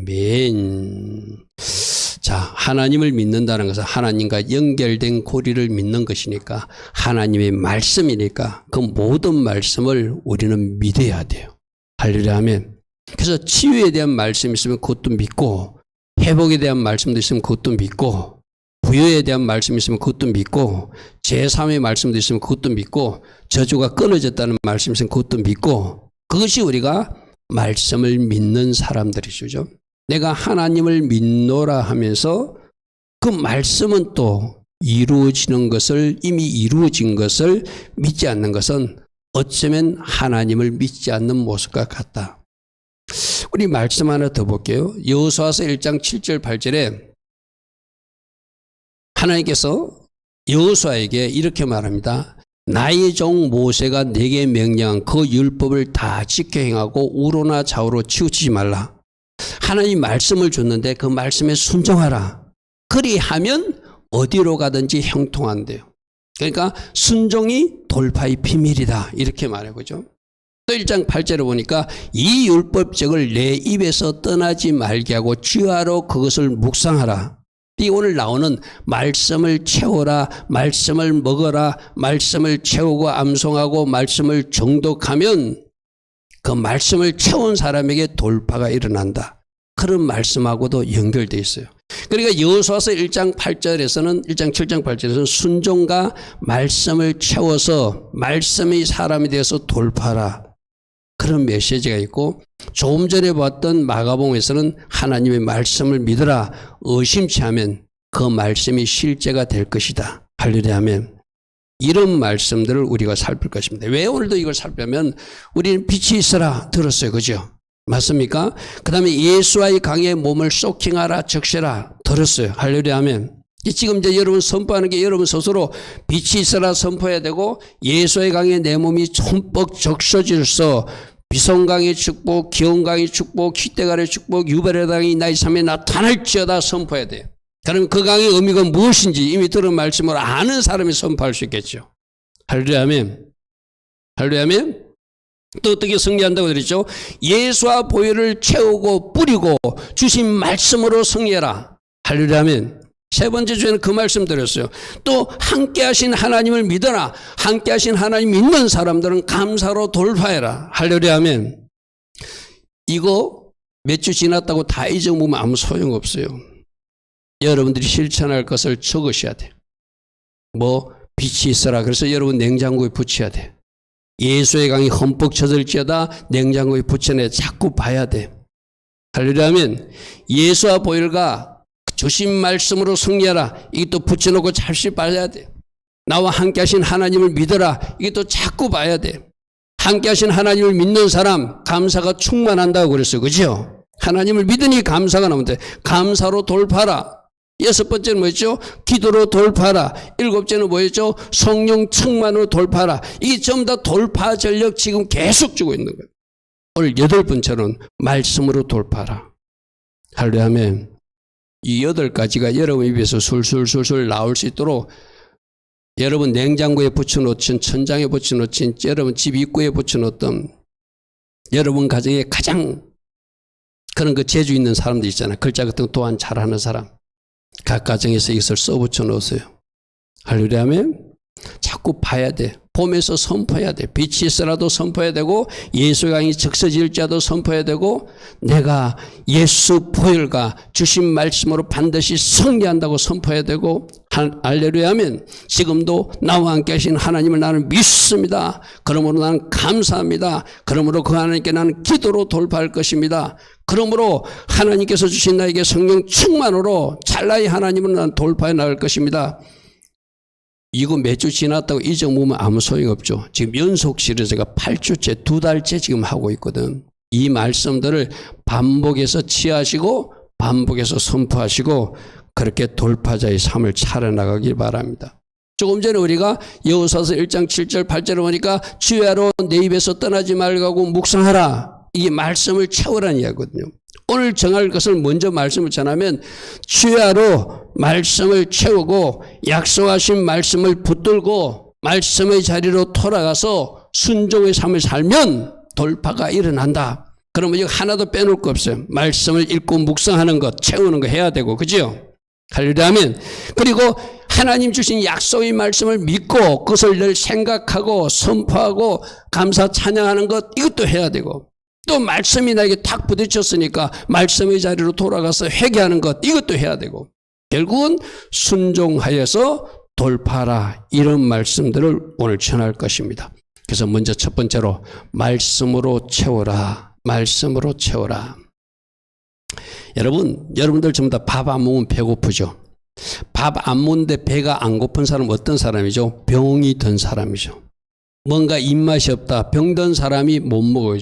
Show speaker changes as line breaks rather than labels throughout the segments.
아멘. 자, 하나님을 믿는다는 것은 하나님과 연결된 고리를 믿는 것이니까, 하나님의 말씀이니까 그 모든 말씀을 우리는 믿어야 돼요. 할렐루야 하면. 그래서 치유에 대한 말씀이 있으면 그것도 믿고, 회복에 대한 말씀도 있으면 그것도 믿고, 부여에 대한 말씀이 있으면 그것도 믿고, 제3의 말씀도 있으면 그것도 믿고, 저주가 끊어졌다는 말씀이 있으면 그것도 믿고, 그것이 우리가 말씀을 믿는 사람들이죠. 내가 하나님을 믿노라 하면서 그 말씀은 또 이루어지는 것을, 이미 이루어진 것을 믿지 않는 것은 어쩌면 하나님을 믿지 않는 모습과 같다. 우리 말씀 하나 더 볼게요. 여호수아서 1장 7절 8절에 하나님께서 여호수아에게 이렇게 말합니다. 나의 종 모세가 내게 명령한 그 율법을 다 지켜 행하고 우로나 좌우로 치우치지 말라. 하나님 말씀을 줬는데 그 말씀에 순종하라. 그리하면 어디로 가든지 형통한대요. 그러니까 순종이 돌파의 비밀이다. 이렇게 말해 보죠. 또 1장 8절에 보니까 이 율법책을 내 입에서 떠나지 말게 하고 주야로 그것을 묵상하라. 이 오늘 나오는 말씀을 채워라, 말씀을 먹어라, 말씀을 채우고 암송하고 말씀을 정독하면 그 말씀을 채운 사람에게 돌파가 일어난다. 그런 말씀하고도 연결되어 있어요. 그러니까 여호수아서 1장 8절에서는 1장 7장 8절에서는 순종과 말씀을 채워서 말씀의 사람이 되어서 돌파하라. 그런 메시지가 있고, 조금 전에 봤던 마가복음에서는 하나님의 말씀을 믿으라. 의심치 하면 그 말씀이 실제가 될 것이다. 할렐루야 하면. 이런 말씀들을 우리가 살필 것입니다. 왜 오늘도 이걸 살펴면 우리는 빛이 있어라 들었어요. 그죠? 맞습니까? 그 다음에 예수와의 강에 몸을 소킹하라 적셔라 들었어요. 할렐루야 하면. 지금 이제 여러분 선포하는 게 여러분 스스로 빛이 있어라 선포해야 되고, 예수의 강에 내 몸이 흠뻑 적셔질서 비성강의 축복, 기온강의 축복, 기대갈의 축복, 유별의 강이 나의 삶에 나타날지어다 선포해야 돼요. 그럼 그 강의 의미가 무엇인지 이미 들은 말씀을 아는 사람이 선포할 수 있겠죠. 할렐루야 아멘. 할렐루야 아멘. 또 어떻게 승리한다고 그랬죠? 예수와 보혈을 채우고 뿌리고 주신 말씀으로 승리해라. 할렐루야 아멘. 세 번째 주에는 그 말씀 드렸어요. 또 함께 하신 하나님을 믿어라. 함께 하신 하나님 믿는 사람들은 감사로 돌파해라. 할렐루야 아멘. 이거 몇 주 지났다고 다 잊어보면 아무 소용없어요. 여러분들이 실천할 것을 적으셔야 돼. 뭐 빛이 있어라. 그래서 여러분 냉장고에 붙여야 돼. 예수의 강이 흠뻑 젖을지어다 냉장고에 붙여내 자꾸 봐야 돼. 할렐루야 아멘. 예수와 보혈과 주신 말씀으로 승리하라. 이게 또 붙여놓고 잠시 봐야 돼. 나와 함께 하신 하나님을 믿어라. 이게 또 자꾸 봐야 돼. 함께 하신 하나님을 믿는 사람 감사가 충만한다고 그랬어요. 그죠? 하나님을 믿으니 감사가 나오는데 감사로 돌파라. 여섯 번째는 뭐였죠? 기도로 돌파라. 일곱째는 뭐였죠? 성령 충만으로 돌파라. 이게 전부 다 돌파 전력 지금 계속 주고 있는 거예요. 오늘 여덟 번째는 말씀으로 돌파라. 할렐루야 아멘. 이 8가지가 여러분 입에서 술술술술 나올 수 있도록 여러분 냉장고에 붙여놓친, 천장에 붙여놓친, 여러분 집 입구에 붙여놓던, 여러분 가정에 가장 그런 그 재주 있는 사람들 있잖아요. 글자 같은 거 또한 잘하는 사람. 각 가정에서 이것을 써붙여 놓으세요. 할렐루야 아멘. 자꾸 봐야 돼. 보면서 선포해야 돼. 빛이 있어라도 선포해야 되고, 예수의 강이 적셔질지라도 선포해야 되고, 내가 예수 보혈과 주신 말씀으로 반드시 승리한다고 선포해야 되고, 할렐루야 하면 지금도 나와 함께 하신 하나님을 나는 믿습니다. 그러므로 나는 감사합니다. 그러므로 그 하나님께 나는 기도로 돌파할 것입니다. 그러므로 하나님께서 주신 나에게 성령 충만으로 찰나의 하나님을 나는 돌파해 나갈 것입니다. 이거 몇 주 지났다고 잊어보면 아무 소용없죠. 지금 연속 시리즈 제가 8주째, 2달째 지금 하고 있거든. 이 말씀들을 반복해서 취하시고 반복해서 선포하시고 그렇게 돌파자의 삶을 차려나가길 바랍니다. 조금 전에 우리가 여호수아서 1장 7절 8절을 보니까 주야로 내 입에서 떠나지 말고 묵상하라. 이게 말씀을 채우라는 이야기거든요. 오늘 정할 것을 먼저 말씀을 전하면 주야로 말씀을 채우고 약속하신 말씀을 붙들고 말씀의 자리로 돌아가서 순종의 삶을 살면 돌파가 일어난다. 그러면 이거 하나도 빼놓을 거 없어요. 말씀을 읽고 묵상하는 것, 채우는 거 해야 되고, 그죠? 할렐루야면. 그리고 하나님 주신 약속의 말씀을 믿고 그것을 늘 생각하고 선포하고 감사 찬양하는 것, 이것도 해야 되고, 또 말씀이 나에게 탁 부딪혔으니까 말씀의 자리로 돌아가서 회개하는 것, 이것도 해야 되고, 결국은 순종하여서 돌파하라, 이런 말씀들을 오늘 전할 것입니다. 그래서 먼저 첫 번째로 말씀으로 채워라. 말씀으로 채워라. 여러분들 전부 다 밥 안 먹으면 배고프죠. 밥 안 먹는데 배가 안 고픈 사람은 어떤 사람이죠? 병이 든 사람이죠. 뭔가 입맛이 없다, 병든 사람이 못 먹어요.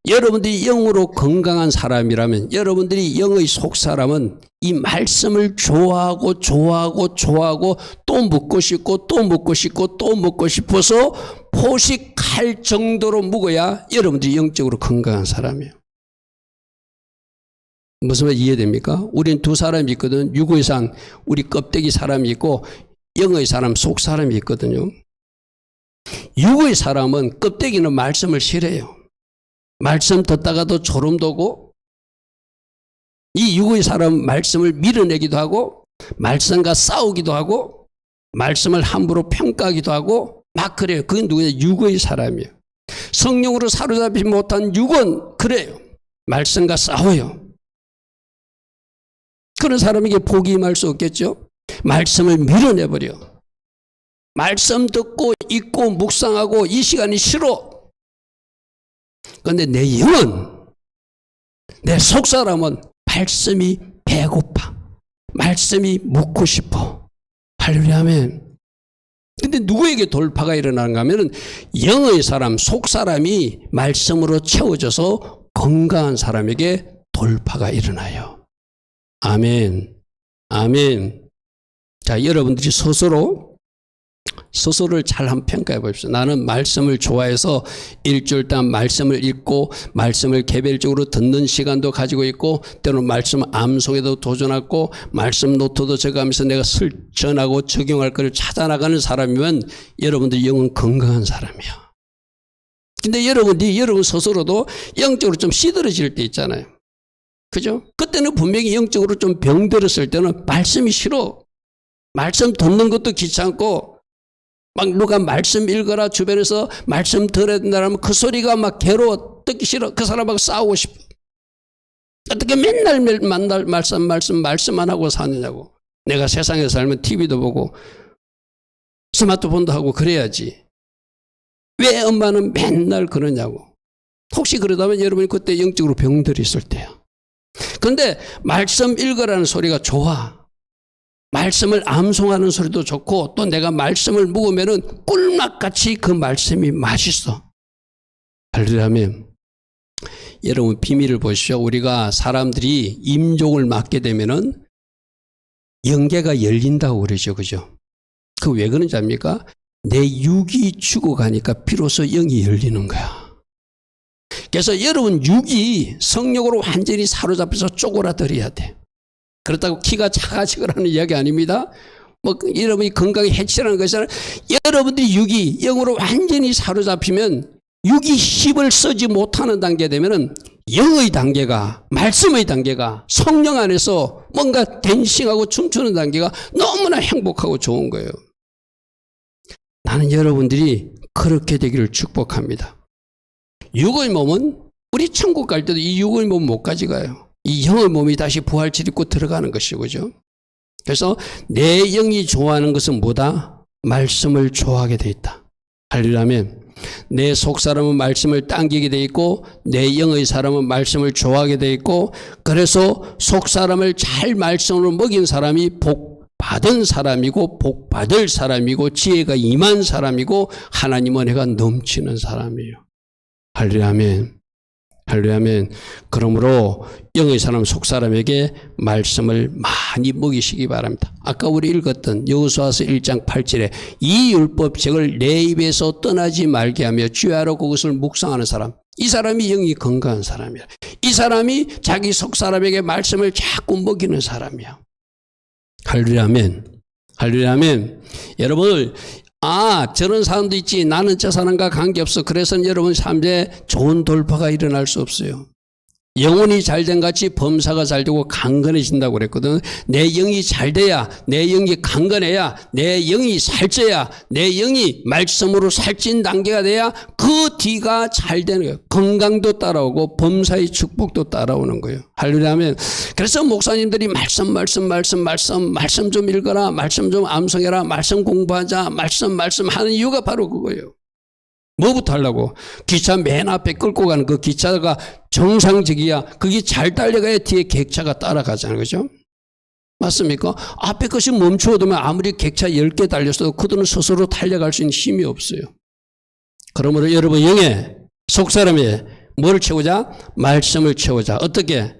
여러분들이 영으로 건강한 사람이라면, 여러분들이 영의 속사람은 이 말씀을 좋아하고 또 먹고 싶고 또 먹고 싶고 또 먹고 싶어서 포식할 정도로 먹어야 여러분들이 영적으로 건강한 사람이에요. 무슨 말 이해됩니까? 우린 두 사람이 있거든. 육의 상, 우리 껍데기 사람이 있고 영의 사람, 속 사람이 있거든요. 육의 사람은, 껍데기는 말씀을 싫어해요. 말씀 듣다가도 졸음 돋고, 이 육의 사람은 말씀을 밀어내기도 하고, 말씀과 싸우기도 하고, 말씀을 함부로 평가하기도 하고 막 그래요. 그건 누구냐? 육의 사람이에요. 성령으로 사로잡지 못한 육은 그래요. 말씀과 싸워요. 그런 사람에게 복이 임할 수 없겠죠. 말씀을 밀어내버려. 말씀 듣고 읽고 묵상하고 이 시간이 싫어. 그런데 내 영은, 내 속사람은 말씀이 배고파. 말씀이 묻고 싶어. 할렐루야 아멘. 근데 누구에게 돌파가 일어나는가 하면 영의 사람, 속사람이 말씀으로 채워져서 건강한 사람에게 돌파가 일어나요. 아멘. 아멘. 자, 여러분들이 스스로를 잘 한번 평가해 보십시오. 나는 말씀을 좋아해서 일주일 동안 말씀을 읽고 말씀을 개별적으로 듣는 시간도 가지고 있고 때로는 말씀 암송에도 도전하고 말씀 노트도 적어가면서 내가 실천하고 적용할 것을 찾아나가는 사람이면 여러분들 영은 건강한 사람이야. 근데 여러분 스스로도 영적으로 좀 시들어질 때 있잖아요. 그죠? 그때는 분명히 영적으로 좀 병들었을 때는 말씀이 싫어. 말씀 듣는 것도 귀찮고 막 누가 말씀 읽어라 주변에서 말씀 들어야 된다면 그 소리가 막 괴로워, 듣기 싫어. 그 사람하고 싸우고 싶어. 어떻게 맨날 말씀만 하고 사느냐고. 내가 세상에 살면 TV도 보고 스마트폰도 하고 그래야지. 왜 엄마는 맨날 그러냐고. 혹시 그러다면 여러분이 그때 영적으로 병들이 있을 때야. 그런데 말씀 읽으라는 소리가 좋아. 말씀을 암송하는 소리도 좋고 또 내가 말씀을 묵으면은 꿀맛같이 그 말씀이 맛있어. 할렐루야. 여러분 비밀을 보십시오. 우리가 사람들이 임종을 맞게 되면은 영계가 열린다고 그러죠. 그죠? 그 왜 그런지 압니까? 내 육이 죽어가니까 비로소 영이 열리는 거야. 그래서 여러분 육이 성령으로 완전히 사로잡혀서 쪼그라들어야 돼. 그렇다고 키가 작아지거라는 이야기 아닙니다. 여러분이 건강에 해치라는 것은 여러분들이 육이 영으로 완전히 사로잡히면 육이 힘을 쓰지 못하는 단계 되면은 영의 단계가, 말씀의 단계가 성령 안에서 뭔가 댄싱하고 춤추는 단계가 너무나 행복하고 좋은 거예요. 나는 여러분들이 그렇게 되기를 축복합니다. 육의 몸은 우리 천국 갈 때도 이 육의 몸 못 가져가요. 이 영의 몸이 다시 부활질 입고 들어가는 것이고, 그죠? 그래서 내 영이 좋아하는 것은 뭐다? 말씀을 좋아하게 돼 있다. 할렐루야. 내 속사람은 말씀을 당기게 돼 있고 내 영의 사람은 말씀을 좋아하게 돼 있고, 그래서 속사람을 잘 말씀으로 먹인 사람이 복 받은 사람이고 복 받을 사람이고 지혜가 임한 사람이고 하나님 은혜가 넘치는 사람이에요. 할렐루야. 할렐루야. 그러므로 영의 사람 속사람에게 말씀을 많이 먹이시기 바랍니다. 아까 우리 읽었던 여호수아서 1장 8절에 이 율법책을 내 입에서 떠나지 말게 하며 주야로 그것을 묵상하는 사람, 이 사람이 영이 건강한 사람이야. 이 사람이 자기 속사람에게 말씀을 자꾸 먹이는 사람이야. 할렐루야. 할렐루야. 여러분 저런 사람도 있지. 나는 저 사람과 관계없어. 그래서 여러분 삶에 좋은 돌파가 일어날 수 없어요. 영혼이 잘된 같이 범사가 잘되고 강건해진다고 그랬거든. 내 영이 잘돼야, 내 영이 강건해야, 내 영이 살쪄야, 내 영이 말씀으로 살찐 단계가 돼야 그 뒤가 잘되는 거예요. 건강도 따라오고 범사의 축복도 따라오는 거예요. 할렐루야 하면. 그래서 목사님들이 말씀 좀 읽어라, 말씀 좀 암송해라, 말씀 공부하자, 말씀 하는 이유가 바로 그거예요. 뭐부터 하려고? 기차 맨 앞에 끌고 가는 그 기차가 정상적이야. 그게 잘 달려가야 뒤에 객차가 따라가잖아요. 그죠? 맞습니까? 앞에 것이 멈추어두면 아무리 객차 10개 달렸어도 그들은 스스로 달려갈 수 있는 힘이 없어요. 그러므로 여러분 영에 속사람에 뭘 채우자? 말씀을 채우자. 어떻게?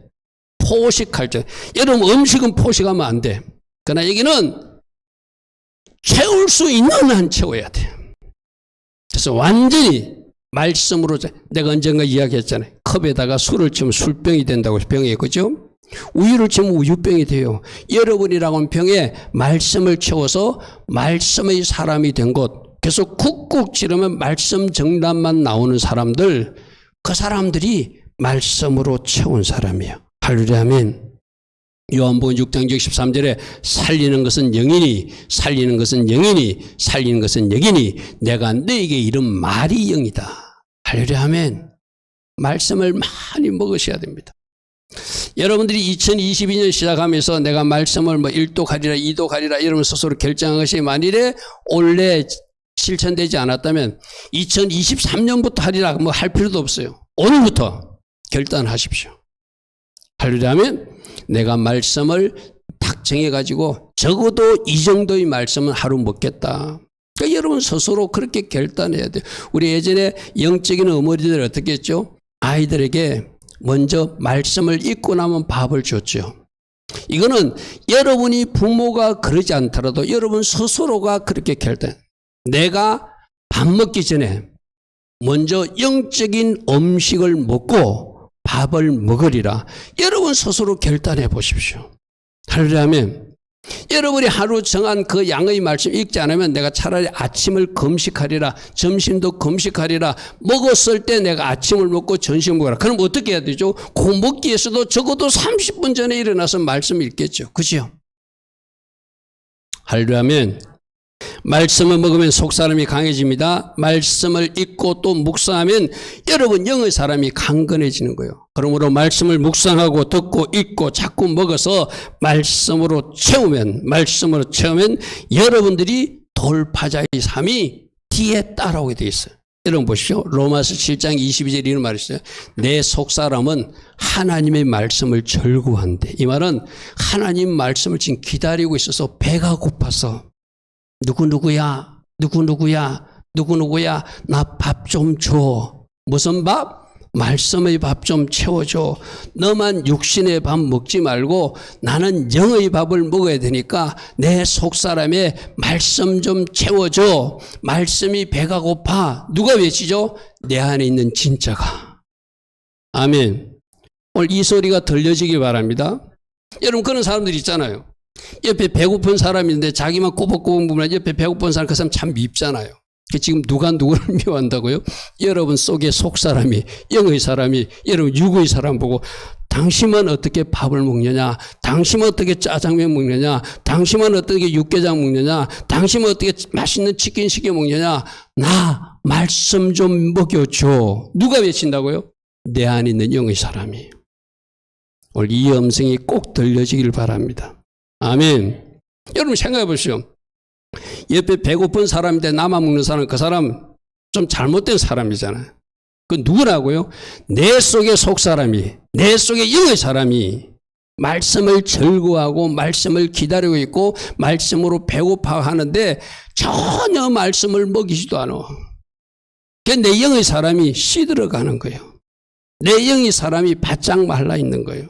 포식할 때. 여러분 음식은 포식하면 안 돼. 그러나 여기는 채울 수 있는 한 채워야 돼. 그래서 완전히 말씀으로, 내가 언젠가 이야기했잖아요. 컵에다가 술을 치면 술병이 된다고. 병이, 그죠? 우유를 치면 우유병이 돼요. 여러분이라고는 병에 말씀을 채워서 말씀의 사람이 된 곳. 그래서 쿡쿡 지르면 말씀 정답만 나오는 사람들, 그 사람들이 말씀으로 채운 사람이에요. 할렐루야 아멘. 요한복음 6장 13절에 살리는 것은 영이니, 살리는 것은 영이니, 살리는 것은 영이니, 내가 너에게 이른 말이 영이다. 할렐루야 아멘. 말씀을 많이 먹으셔야 됩니다. 여러분들이 2022년 시작하면서 내가 말씀을 1도 가리라 2도 가리라 이러면 스스로 결정한 것이 만일에 올해 실천되지 않았다면 2023년부터 하리라 할 필요도 없어요. 오늘부터 결단하십시오. 할렐루야 아멘. 내가 말씀을 딱 정해가지고 적어도 이 정도의 말씀은 하루 먹겠다. 그러니까 여러분 스스로 그렇게 결단해야 돼요. 우리 예전에 영적인 어머니들 어떻게 했죠? 아이들에게 먼저 말씀을 읽고 나면 밥을 줬죠. 이거는 여러분이 부모가 그러지 않더라도 여러분 스스로가 그렇게 결단. 내가 밥 먹기 전에 먼저 영적인 음식을 먹고 밥을 먹으리라. 여러분 스스로 결단해 보십시오. 할렐루야 하면 여러분이 하루 정한 그 양의 말씀 읽지 않으면 내가 차라리 아침을 금식하리라, 점심도 금식하리라, 먹었을 때 내가 아침을 먹고 점심을 먹어라. 그럼 어떻게 해야 되죠? 그 먹기 위해서도 적어도 30분 전에 일어나서 말씀 읽겠죠. 그죠? 할렐루야 하면 말씀을 먹으면 속사람이 강해집니다. 말씀을 읽고 또 묵상하면 여러분 영의 사람이 강건해지는 거예요. 그러므로 말씀을 묵상하고 듣고 읽고 자꾸 먹어서 말씀으로 채우면 여러분들이 돌파자의 삶이 뒤에 따라오게 돼 있어요. 여러분 보십시오. 로마서 7장 22절에 이런 말이 있어요. 내 속사람은 하나님의 말씀을 절구한대. 이 말은 하나님 말씀을 지금 기다리고 있어서 배가 고파서 누구누구야 나 밥 좀 줘. 무슨 밥? 말씀의 밥 좀 채워줘. 너만 육신의 밥 먹지 말고 나는 영의 밥을 먹어야 되니까 내 속사람에 말씀 좀 채워줘. 말씀이 배가 고파. 누가 외치죠? 내 안에 있는 진짜가. 아멘. 오늘 이 소리가 들려지길 바랍니다. 여러분 그런 사람들 있잖아요. 옆에 배고픈 사람이 있는데 자기만 꼬박꼬박 먹으면 옆에 배고픈 사람 그 사람 참 밉잖아요. 지금 누가 누구를 미워한다고요? 여러분 속에 속사람이, 영의 사람이, 여러분 육의 사람 보고 당신은 어떻게 밥을 먹느냐, 당신은 어떻게 짜장면 먹느냐, 당신은 어떻게 육개장 먹느냐, 당신은 어떻게 맛있는 치킨 시켜 먹느냐, 나 말씀 좀 먹여줘. 누가 외친다고요? 내 안에 있는 영의 사람이. 오늘 이 음성이 꼭 들려지길 바랍니다. 아멘. 여러분 생각해 보시오. 옆에 배고픈 사람인데 나만 먹는 사람, 그 사람 좀 잘못된 사람이잖아요. 그 누구라고요? 내 속의 속사람이, 내 속의 영의 사람이 말씀을 절구하고 말씀을 기다리고 있고 말씀으로 배고파하는데 전혀 말씀을 먹이지도 않아. 그게 내 영의 사람이 시들어가는 거예요. 내 영의 사람이 바짝 말라 있는 거예요.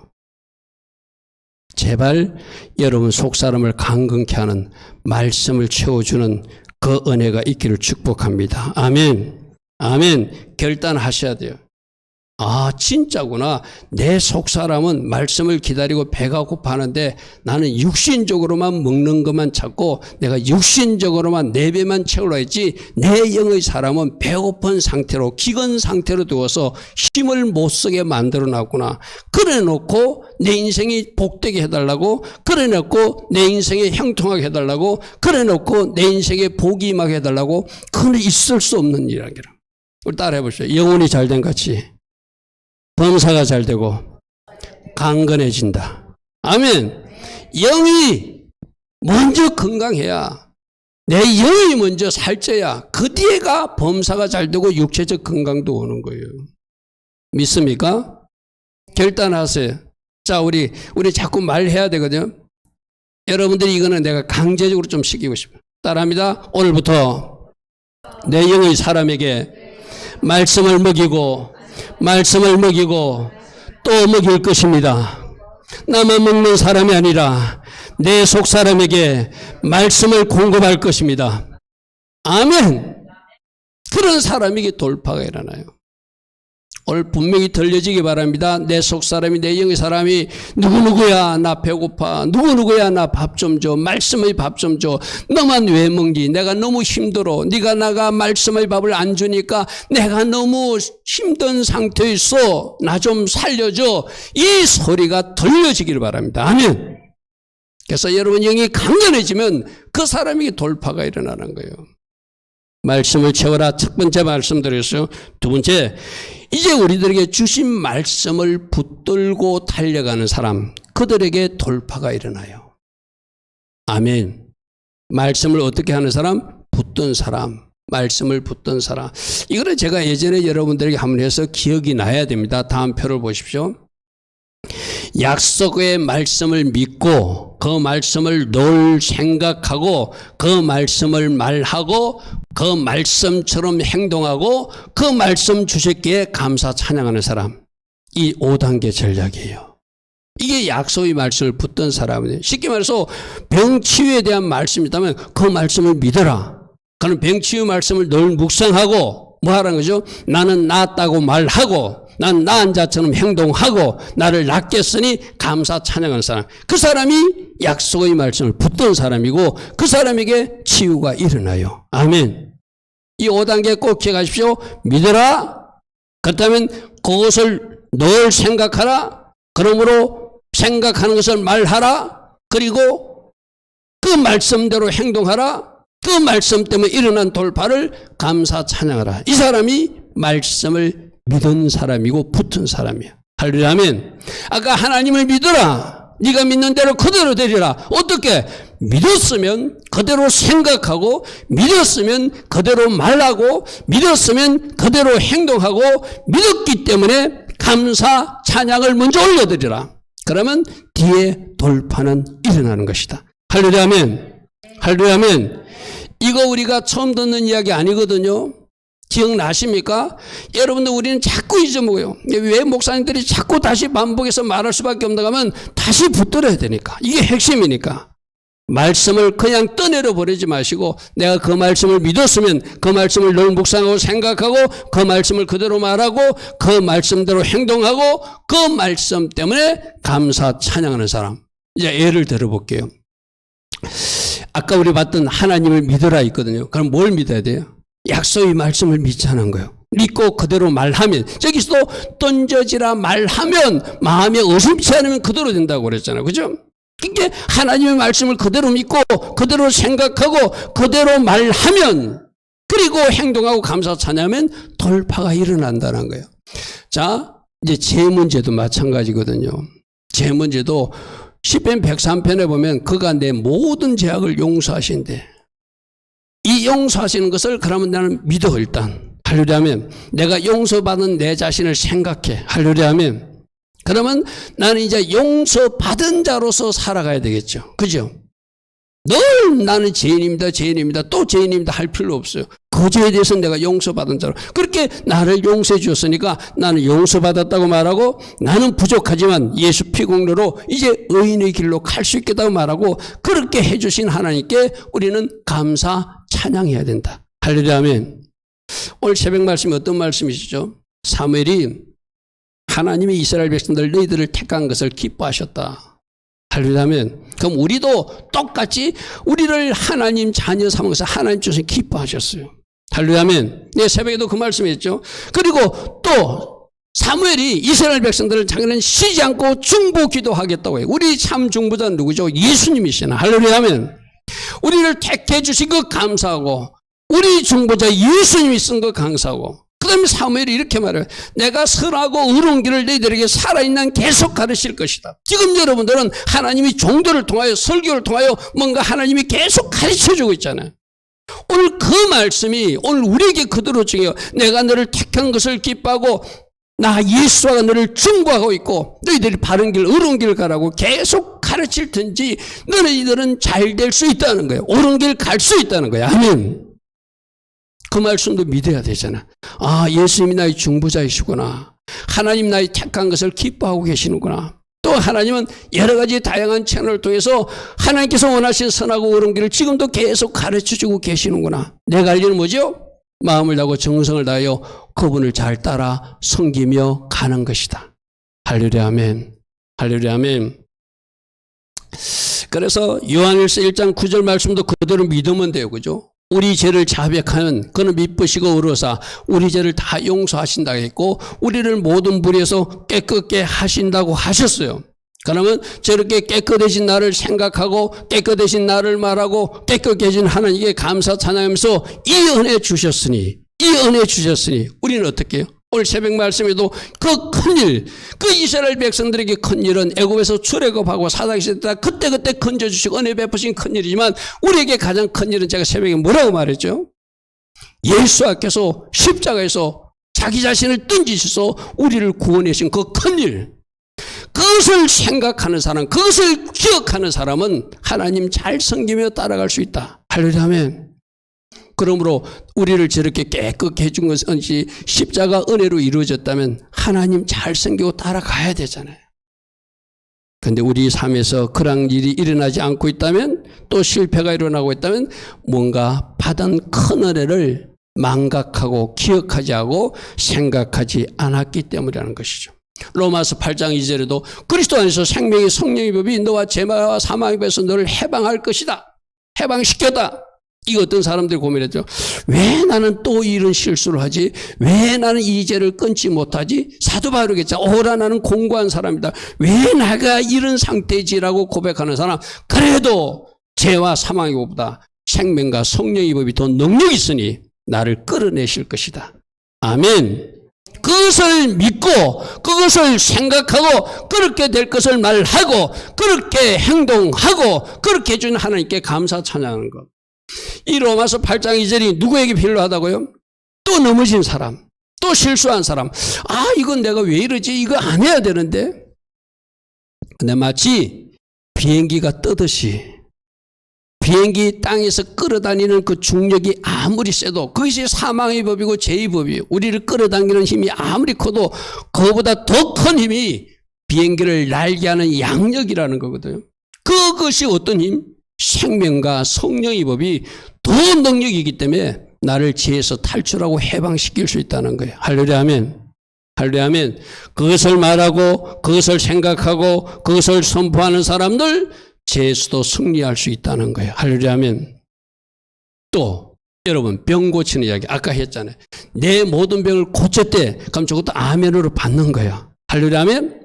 제발 여러분 속사람을 강건케 하는 말씀을 채워주는 그 은혜가 있기를 축복합니다. 아멘. 아멘. 결단하셔야 돼요. 아, 진짜구나. 내 속사람은 말씀을 기다리고 배가 고파하는데 나는 육신적으로만 먹는 것만 찾고 내가 육신적으로만 내 배만 채우려 했지 내 영의 사람은 배고픈 상태로 기근 상태로 두어서 힘을 못 쓰게 만들어 놨구나. 그래 놓고 내 인생이 복되게 해달라고, 그래 놓고 내 인생이 형통하게 해달라고, 그래 놓고 내 인생에 복이 임하게 해달라고. 그건 있을 수 없는 일이라기라. 우리 따라해 보시죠. 영혼이 잘된 같이 범사가 잘 되고 강건해진다. 아멘. 영이 먼저 건강해야, 내 영이 먼저 살쪄야 그 뒤에가 범사가 잘 되고 육체적 건강도 오는 거예요. 믿습니까? 결단하세요. 자, 우리 자꾸 말해야 되거든요. 여러분들이 이거는 내가 강제적으로 좀 시키고 싶어요. 따라합니다. 오늘부터 내 영의 사람에게 말씀을 먹이고 또 먹일 것입니다. 나만 먹는 사람이 아니라 내 속 사람에게 말씀을 공급할 것입니다. 아멘. 그런 사람에게 돌파가 일어나요. 오늘 분명히 들려지기 바랍니다. 내 속 사람이, 내 영의 사람이 누구누구야 나 배고파, 누구누구야 나 밥 좀 줘, 말씀의 밥 좀 줘. 너만 왜 먹니? 내가 너무 힘들어. 네가 나가 말씀의 밥을 안 주니까 내가 너무 힘든 상태에 있어. 나 좀 살려줘. 이 소리가 들려지기를 바랍니다. 아멘. 그래서 여러분 영이 강건해지면 그 사람에게 돌파가 일어나는 거예요. 말씀을 채워라. 첫 번째 말씀드렸어요. 두 번째, 이제 우리들에게 주신 말씀을 붙들고 달려가는 사람, 그들에게 돌파가 일어나요. 아멘. 말씀을 어떻게 하는 사람? 붙든 사람. 말씀을 붙든 사람. 이거는 제가 예전에 여러분들에게 한번 해서 기억이 나야 됩니다. 다음 표를 보십시오. 약속의 말씀을 믿고 그 말씀을 늘 생각하고 그 말씀을 말하고 그 말씀처럼 행동하고 그 말씀 주셨기에 감사 찬양하는 사람. 이 5단계 전략이에요. 이게 약속의 말씀을 붙든 사람이에요. 쉽게 말해서 병치유에 대한 말씀이 있다면 그 말씀을 믿어라. 그는 병치유 말씀을 늘 묵상하고 뭐 하라는 거죠? 나는 낫다고 말하고 난 나은 자처럼 행동하고 나를 낫게 했으니 감사 찬양하는 사람. 그 사람이 약속의 말씀을 붙든 사람이고 그 사람에게 치유가 일어나요. 아멘. 이 5단계 꼭 기억하십시오. 믿어라. 그렇다면 그것을 늘 생각하라. 그러므로 생각하는 것을 말하라. 그리고 그 말씀대로 행동하라. 그 말씀 때문에 일어난 돌파를 감사 찬양하라. 이 사람이 말씀을 믿은 사람이고 붙은 사람이야. 할렐루야. 아멘. 아까 하나님을 믿어라. 네가 믿는 대로 그대로 되리라. 어떻게? 믿었으면 그대로 생각하고 믿었으면 그대로 말하고 믿었으면 그대로 행동하고 믿었기 때문에 감사 찬양을 먼저 올려드리라. 그러면 뒤에 돌파는 일어나는 것이다. 할렐루야. 아멘. 할렐루야. 아멘. 이거 우리가 처음 듣는 이야기 아니거든요. 기억나십니까? 여러분들 우리는 자꾸 잊어먹어요. 왜 목사님들이 자꾸 다시 반복해서 말할 수밖에 없는가 하면 다시 붙들어야 되니까. 이게 핵심이니까. 말씀을 그냥 떠내려 버리지 마시고 내가 그 말씀을 믿었으면 그 말씀을 늘 묵상하고 생각하고 그 말씀을 그대로 말하고 그 말씀대로 행동하고 그 말씀 때문에 감사 찬양하는 사람. 이제 예를 들어볼게요. 아까 우리 봤던 하나님을 믿어라 있거든요. 그럼 뭘 믿어야 돼요? 약속의 말씀을 믿자는 거예요. 믿고 그대로 말하면, 저기서도 던져지라 말하면 마음에 의심치 않으면 그대로 된다고 그랬잖아요. 그죠? 그러니까 하나님의 말씀을 그대로 믿고 그대로 생각하고 그대로 말하면 그리고 행동하고 감사 찬양하면 돌파가 일어난다는 거예요. 자, 이제 제 문제도 마찬가지거든요. 제 문제도 시편 103편에 보면 그가 내 모든 죄악을 용서하신대. 이 용서하시는 것을 그러면 나는 믿어 일단. 할렐루야. 아멘. 내가 용서받은 내 자신을 생각해. 할렐루야. 아멘. 그러면 나는 이제 용서받은 자로서 살아가야 되겠죠. 그죠? 늘 나는 죄인입니다. 죄인입니다. 또 죄인입니다. 할 필요 없어요. 그 죄에 대해서 내가 용서받은 자로. 그렇게 나를 용서해 주었으니까 나는 용서받았다고 말하고 나는 부족하지만 예수 피 공로로 이제 의인의 길로 갈 수 있겠다고 말하고 그렇게 해 주신 하나님께 우리는 감사 찬양해야 된다. 할렐루야. 아멘. 오늘 새벽 말씀이 어떤 말씀이시죠? 사무엘이 하나님이 이스라엘 백성들 너희들을 택한 것을 기뻐하셨다. 할렐루야면 그럼 우리도 똑같이 우리를 하나님 자녀 삼은 것을 하나님 주신 기뻐하셨어요. 할렐루야면 네, 새벽에도 그 말씀했죠. 그리고 또 사무엘이 이스라엘 백성들을 자기는 쉬지 않고 중보 기도하겠다고 해요. 우리 참 중보자는 누구죠? 예수님이시나. 할렐루야면 우리를 택해 주신 것 감사하고 우리 중보자 예수님이 쓴 것 감사하고 그 다음에 사무엘이 이렇게 말해요. 내가 선하고 의로운 길을 너희들에게 살아있는 계속 가르칠 것이다. 지금 여러분들은 하나님이 종도를 통하여 설교를 통하여 뭔가 하나님이 계속 가르쳐주고 있잖아요. 오늘 그 말씀이 오늘 우리에게 그대로 중요해요. 내가 너를 택한 것을 기뻐하고 나 예수가 너를 중보하고 있고 너희들이 바른 길 의로운 길을 가라고 계속 가르칠 텐지 너희들은 잘 될 수 있다는 거예요. 옳은 길 갈 수 있다는 거예요. 아멘. 그 말씀도 믿어야 되잖아. 아, 예수님이 나의 중보자이시구나. 하나님 나의 택한 것을 기뻐하고 계시는구나. 또 하나님은 여러 가지 다양한 채널을 통해서 하나님께서 원하신 선하고 옳은 길을 지금도 계속 가르쳐주고 계시는구나. 내가 할 일은 뭐죠? 마음을 다하고 정성을 다하여 그분을 잘 따라 섬기며 가는 것이다. 할렐루야 아멘. 할렐루야 아멘. 그래서 요한일서 1장 9절 말씀도 그대로 믿으면 돼요. 그죠? 우리 죄를 자백하는 그는 미쁘시고 의로사 우리 죄를 다 용서하신다고 했고 우리를 모든 불의에서 깨끗게 하신다고 하셨어요. 그러면 저렇게 깨끗해진 나를 생각하고 깨끗해진 나를 말하고 깨끗해진 하나님께 감사 찬양하면서 이 은혜 주셨으니 우리는 어떻게 해요? 오늘 새벽 말씀에도 그 큰일, 그 이스라엘 백성들에게 큰일은 애굽에서 출애굽하고 사사기 때 그때 건져주시고 은혜 베푸신 큰일이지만 우리에게 가장 큰일은 제가 새벽에 뭐라고 말했죠? 예수께서 십자가에서 자기 자신을 던지셔서 우리를 구원하신 그 큰일, 그것을 생각하는 사람, 그것을 기억하는 사람은 하나님 잘 섬기며 따라갈 수 있다. 할렐루야 아멘. 그러므로 우리를 저렇게 깨끗게 해준 것은 십자가 은혜로 이루어졌다면 하나님 잘 섬기고 따라가야 되잖아요. 그런데 우리 삶에서 그런 일이 일어나지 않고 있다면 또 실패가 일어나고 있다면 뭔가 받은 큰 은혜를 망각하고 기억하지 않고 생각하지 않았기 때문이라는 것이죠. 로마서 8장 2절에도 그리스도 안에서 생명의 성령의 법이 너와 죄와 사망의 법에서 너를 해방할 것이다. 해방시켰다. 이거 어떤 사람들이 고민했죠. 왜 나는 또 이런 실수를 하지? 왜 나는 이 죄를 끊지 못하지? 사도 바울이겠죠. 오라 나는 공고한 사람이다. 왜 내가 이런 상태지라고 고백하는 사람. 그래도 죄와 사망의 법보다 생명과 성령의 법이 더 능력이 있으니 나를 끌어내실 것이다. 아멘. 그것을 믿고 그것을 생각하고 그렇게 될 것을 말하고 그렇게 행동하고 그렇게 해준 하나님께 감사 찬양하는 것. 이 로마서 8장 2절이 누구에게 필요하다고요? 또 넘어진 사람, 또 실수한 사람. 아, 이건 내가 왜 이러지? 이거 안 해야 되는데. 근데 마치 비행기가 뜨듯이 비행기 땅에서 끌어다니는 그 중력이 아무리 세도 그것이 사망의 법이고 죄의 법이에요. 우리를 끌어당기는 힘이 아무리 커도 그거보다 더 큰 힘이 비행기를 날게 하는 양력이라는 거거든요. 그것이 어떤 힘? 생명과 성령의 법이 더 능력이기 때문에 나를 죄에서 탈출하고 해방시킬 수 있다는 거예요. 할렐루야 아멘. 할렐루야 아멘. 그것을 말하고 그것을 생각하고 그것을 선포하는 사람들 죄에서도 승리할 수 있다는 거예요. 할렐루야 아멘. 또 여러분 병 고치는 이야기 아까 했잖아요. 내 모든 병을 고쳤대. 그럼 저것도 아멘으로 받는 거예요. 할렐루야 아멘.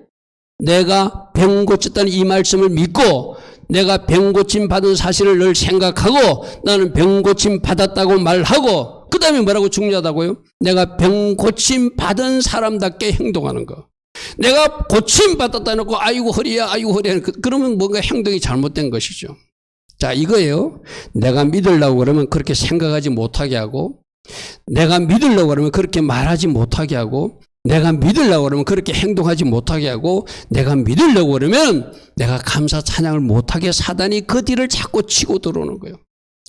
내가 병 고쳤다는 이 말씀을 믿고 내가 병 고침 받은 사실을 늘 생각하고 나는 병 고침 받았다고 말하고 그 다음에 뭐라고 중요하다고요? 내가 병 고침 받은 사람답게 행동하는 거. 내가 고침 받았다 해놓고 아이고 허리야 아이고 허리야 그러면 뭔가 행동이 잘못된 것이죠. 자 이거예요. 내가 믿으려고 그러면 그렇게 생각하지 못하게 하고 내가 믿으려고 그러면 그렇게 말하지 못하게 하고 내가 믿으려고 그러면 그렇게 행동하지 못하게 하고 내가 믿으려고 그러면 내가 감사 찬양을 못하게 사단이 그 뒤를 자꾸 치고 들어오는 거예요.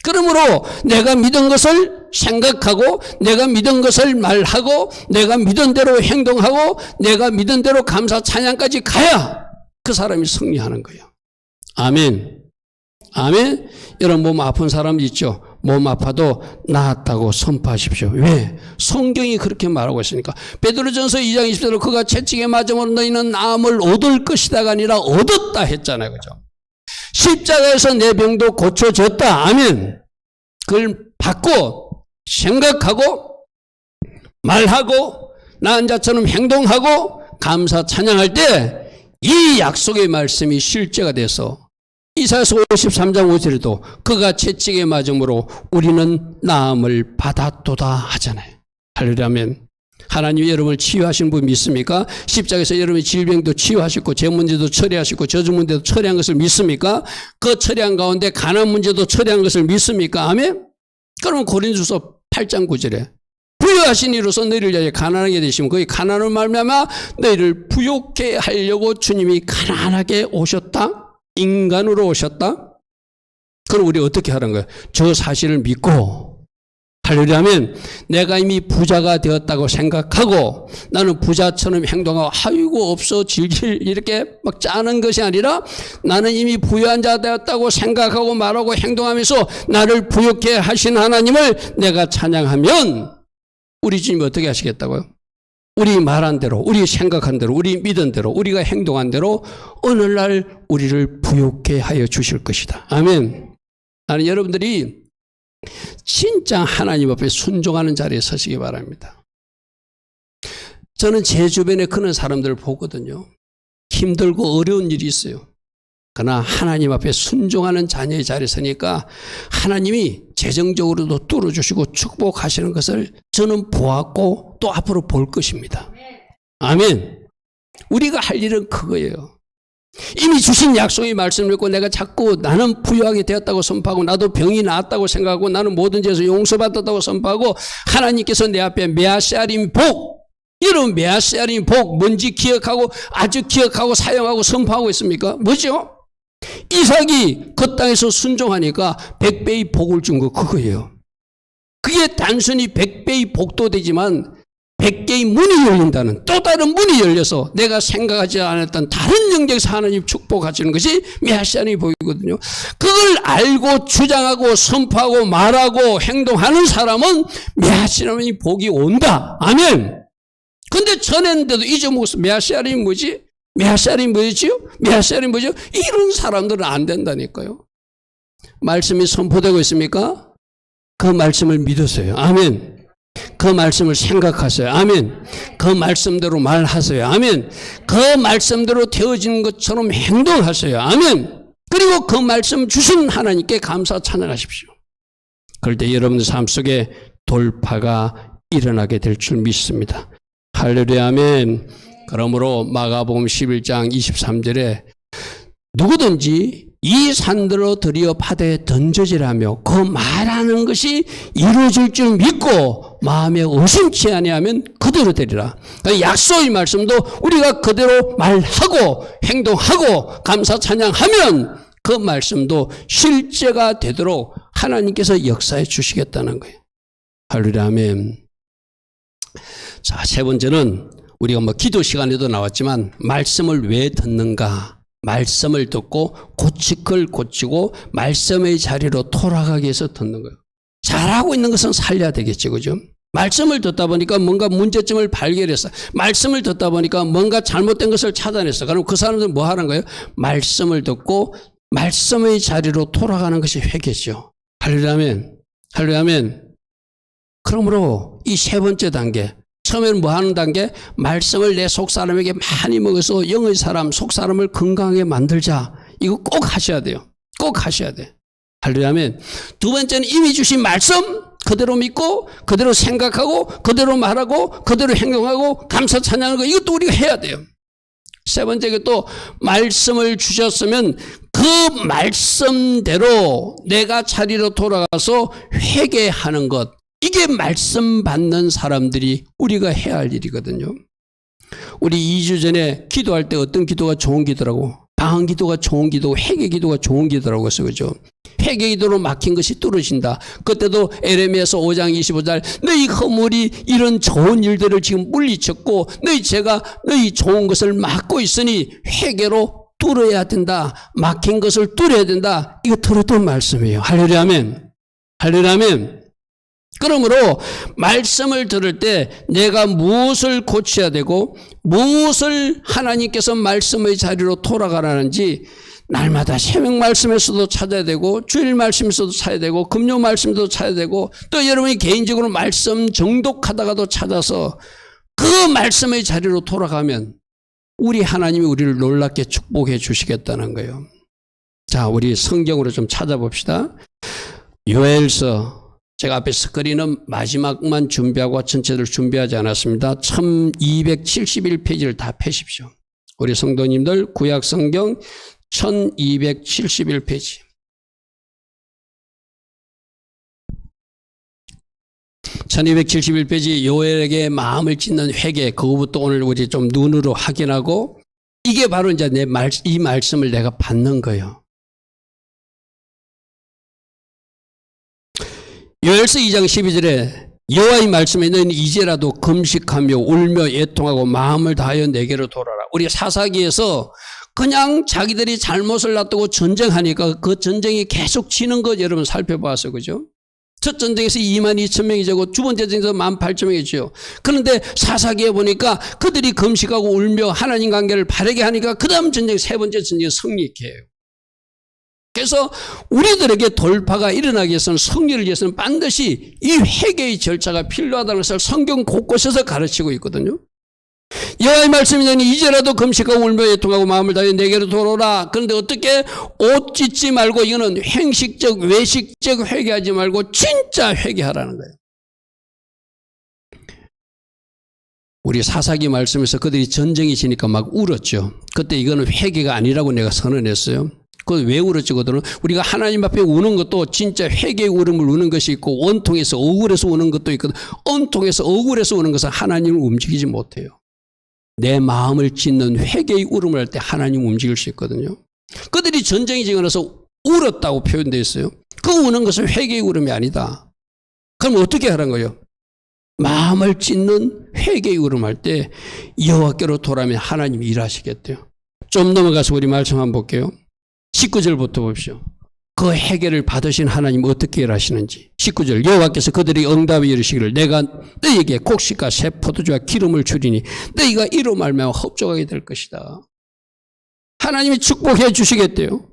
그러므로 내가 믿은 것을 생각하고 내가 믿은 것을 말하고 내가 믿은 대로 행동하고 내가 믿은 대로 감사 찬양까지 가야 그 사람이 승리하는 거예요. 아멘. 아멘. 여러분 몸 아픈 사람 있죠? 몸 아파도 나았다고 선포하십시오. 왜? 성경이 그렇게 말하고 있으니까. 베드로전서 2장 20절로 그가 채찍에 맞음으로 너희는 나음을 얻을 것이다가 아니라 얻었다 했잖아요. 그죠? 십자가에서 내 병도 고쳐졌다. 아멘. 그걸 받고 생각하고 말하고 나은 자처럼 행동하고 감사 찬양할 때 이 약속의 말씀이 실제가 돼서 이사야서 53장 5절에도 그가 채찍에 맞음으로 우리는 나음을 받았도다 하잖아요. 할렐루야. 하나님이 여러분을 치유하신 분 믿습니까? 십자가에서 여러분의 질병도 치유하셨고 제 문제도 처리하셨고 저주 문제도 처리한 것을 믿습니까? 그 처리한 가운데 가난 문제도 처리한 것을 믿습니까? 아멘? 그러면 고린도서 8장 9절에 부유하신 이로서 너희를 위하여 가난하게 되시면 거기 가난을 말미암아 너희를 부욕케 하려고 주님이 가난하게 오셨다? 인간으로 오셨다? 그럼 우리 어떻게 하는 거예요? 저 사실을 믿고 할렐루야면 내가 이미 부자가 되었다고 생각하고 나는 부자처럼 행동하고 아이고 없어 질질 이렇게 막 짜는 것이 아니라 나는 이미 부유한 자 되었다고 생각하고 말하고 행동하면서 나를 부욕케 하신 하나님을 내가 찬양하면 우리 주님이 어떻게 하시겠다고요? 우리 말한 대로, 우리 생각한 대로, 우리 믿은 대로, 우리가 행동한 대로 어느 날 우리를 부욕케 하여 주실 것이다. 아멘. 나는 여러분들이 진짜 하나님 앞에 순종하는 자리에 서시기 바랍니다. 저는 제 주변에 그런 사람들을 보거든요. 힘들고 어려운 일이 있어요. 그러나 하나님 앞에 순종하는 자녀의 자리에 서니까 하나님이 재정적으로도 뚫어주시고 축복하시는 것을 저는 보았고 또 앞으로 볼 것입니다. 아멘. 우리가 할 일은 그거예요. 이미 주신 약속의 말씀을 믿고 내가 자꾸 나는 부유하게 되었다고 선포하고 나도 병이 나았다고 생각하고 나는 모든 죄에서 용서받았다고 선포하고 하나님께서 내 앞에 메아시아림 복 이런 메아시아림 복 뭔지 기억하고 아주 기억하고 사용하고 선포하고 있습니까? 뭐죠? 이삭이 그 땅에서 순종하니까 100배의 복을 준 거 그거예요. 그게 단순히 100배의 복도 되지만 100개의 문이 열린다는 또 다른 문이 열려서 내가 생각하지 않았던 다른 영역에서 하나님 축복하시는 것이 메시아의 복이거든요. 그걸 알고 주장하고 선포하고 말하고 행동하는 사람은 메시아의 복이 온다. 아멘. 근데 전했는데도 잊어먹었어. 메시아이 뭐지? 메시아이 뭐지요? 메시아이 뭐죠? 이런 사람들은 안 된다니까요. 말씀이 선포되고 있습니까? 그 말씀을 믿으세요. 아멘. 그 말씀을 생각하세요. 아멘. 그 말씀대로 말하세요. 아멘. 그 말씀대로 되어지는 것처럼 행동하세요. 아멘. 그리고 그 말씀 주신 하나님께 감사 찬양하십시오. 그럴 때 여러분들 삶 속에 돌파가 일어나게 될 줄 믿습니다. 할렐루야. 아멘. 그러므로 마가복음 11장 23절에 누구든지 이 산들로 들이어 바다에 던져지라며 그 말하는 것이 이루어질 줄 믿고 마음에 의심치 아니하면 그대로 되리라. 약속의 말씀도 우리가 그대로 말하고 행동하고 감사 찬양하면 그 말씀도 실제가 되도록 하나님께서 역사해 주시겠다는 거예요. 할렐루야. 아멘. 자, 세 번째는 우리가 기도 시간에도 나왔지만 말씀을 왜 듣는가? 말씀을 듣고 고칠 걸 고치고 말씀의 자리로 돌아가기 위해서 듣는 거예요. 잘하고 있는 것은 살려야 되겠죠. 그죠? 말씀을 듣다 보니까 뭔가 문제점을 발견했어. 말씀을 듣다 보니까 뭔가 잘못된 것을 찾아냈어. 그럼 그 사람들은 뭐 하는 거예요? 말씀을 듣고 말씀의 자리로 돌아가는 것이 회개죠. 할렐루야. 아멘. 할렐루야. 아멘. 그러므로 이 세 번째 단계, 처음에는 뭐 하는 단계? 말씀을 내 속사람에게 많이 먹어서 영의 사람, 속사람을 건강하게 만들자. 이거 꼭 하셔야 돼요. 꼭 하셔야 돼. 할렐루야. 아멘. 두 번째는 이미 주신 말씀 그대로 믿고 그대로 생각하고 그대로 말하고 그대로 행동하고 감사 찬양하는 거 이것도 우리가 해야 돼요. 세 번째가 또 말씀을 주셨으면 그 말씀대로 내가 자리로 돌아가서 회개하는 것. 이게 말씀 받는 사람들이 우리가 해야 할 일이거든요. 우리 2주 전에 기도할 때 어떤 기도가 좋은 기도라고? 방언 기도가 좋은 기도고 회개 기도가 좋은 기도라고 했어요. 그죠? 회개 기도로 막힌 것이 뚫어진다. 그때도 에레미야서 5장 25절 너희 허물이 이런 좋은 일들을 지금 물리쳤고 너희 좋은 것을 막고 있으니 회개로 뚫어야 된다. 막힌 것을 뚫어야 된다. 이거 들었던 말씀이에요. 할렐루야. 아멘. 할렐루야. 그러므로 말씀을 들을 때 내가 무엇을 고쳐야 되고 무엇을 하나님께서 말씀의 자리로 돌아가라는지 날마다 새벽 말씀에서도 찾아야 되고 주일 말씀에서도 찾아야 되고 금요 말씀에서도 찾아야 되고 또 여러분이 개인적으로 말씀 정독하다가도 찾아서 그 말씀의 자리로 돌아가면 우리 하나님이 우리를 놀랍게 축복해 주시겠다는 거예요. 자, 우리 성경으로 좀 찾아봅시다. 요엘서 제가 앞에 스크린은 마지막만 준비하고 전체를 준비하지 않았습니다. 1271페이지를 다 펴십시오. 우리 성도님들 구약 성경 1271페이지. 1271페이지 요엘에게 마음을 찢는 회개, 그거부터 오늘 우리 좀 눈으로 확인하고 이게 바로 이제 이 말씀을 내가 받는 거예요. 요엘서 2장 12절에 여호와의 말씀에 너희는 이제라도 금식하며 울며 애통하고 마음을 다하여 내게로 돌아라. 우리 사사기에서 그냥 자기들이 잘못을 놔두고 전쟁하니까 그 전쟁이 계속 지는 것 여러분 살펴봐서 그죠? 첫 전쟁에서 22,000명이 되고 두 번째 전쟁에서 18,000명이 지요. 그런데 사사기에 보니까 그들이 금식하고 울며 하나님 관계를 바르게 하니까 그 다음 전쟁 세 번째 전쟁에 승리케 해요. 그래서 우리들에게 돌파가 일어나기 위해서는 승리를 위해서는 반드시 이 회개의 절차가 필요하다는 것을 성경 곳곳에서 가르치고 있거든요. 여호와의 말씀이 되니 이제라도 금식하고 울며 애통하고 마음을 다해 내게로 돌아오라. 그런데 어떻게 옷 찢지 말고 이거는 행식적 외식적 회개하지 말고 진짜 회개하라는 거예요. 우리 사사기 말씀에서 그들이 전쟁이 지니까 막 울었죠. 그때 이거는 회개가 아니라고 내가 선언했어요. 그 왜 울었지? 그들은 우리가 하나님 앞에 우는 것도 진짜 회개의 울음을 우는 것이 있고 원통해서 억울해서 우는 것도 있거든. 온통해서 억울해서 우는 것은 하나님을 움직이지 못해요. 내 마음을 찢는 회개의 울음을 할 때 하나님 움직일 수 있거든요. 그들이 전쟁이 지고 나서 울었다고 표현되어 있어요. 그 우는 것은 회개의 울음이 아니다. 그럼 어떻게 하라는 거예요? 마음을 찢는 회개의 울음 할 때 여호와께로 돌아오면 하나님이 일하시겠대요. 좀 넘어가서 우리 말씀 한번 볼게요. 19절부터 봅시오. 그 회개를 받으신 하나님 어떻게 일하시는지. 19절 여호와께서 그들이 응답에 이르시기를 내가 너희에게 곡식과 새 포도주와 기름을 주리니 너희가 이로 말미암아 흡족하게 될 것이다. 하나님이 축복해 주시겠대요.